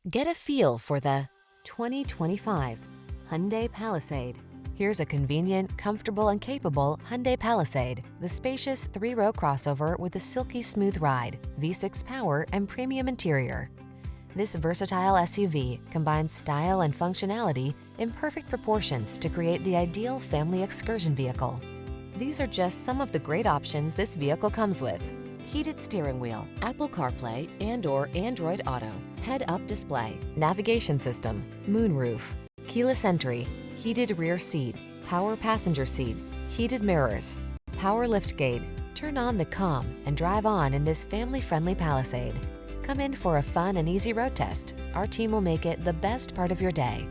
Get a feel for the 2025 Hyundai Palisade. Here's a convenient, comfortable, and capable Hyundai Palisade, the spacious three-row crossover with a silky smooth ride, V6 power, and premium interior. This versatile SUV combines style and functionality in perfect proportions to create the ideal family excursion vehicle. These are just some of the great options this vehicle comes with: heated steering wheel, Apple CarPlay and/or Android Auto, head-up display, navigation system, moonroof, keyless entry, heated rear seat, power passenger seat, heated mirrors, power liftgate. Turn on the calm and drive on in this family-friendly Palisade. Come in for a fun and easy road test. Our team will make it the best part of your day.